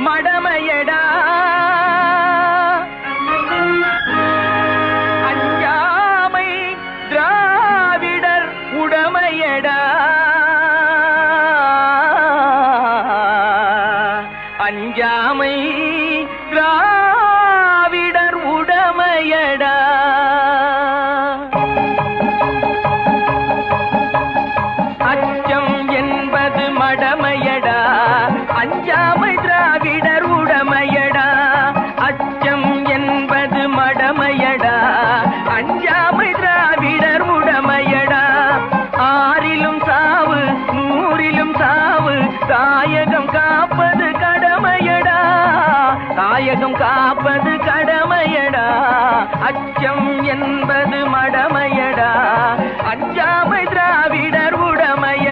மடமையடா அஞ்சாமை திராவிடர் உடமையடா அஞ்சாமை திராவிடர் உடமையடா அச்சம் என்பது மடமையடா அஞ்சாமை திராவிடர் உடமையடா அச்சம் என்பது மடமையடா அஞ்சாமை திராவிடர் உடமையடா ஆறிலும் சாவு நூறிலும் சாவு தாயகம் காப்பது கடமையடா தாயகம் காப்பது கடமையடா அச்சம் என்பது மடமையடா அஞ்சாமை திராவிடர்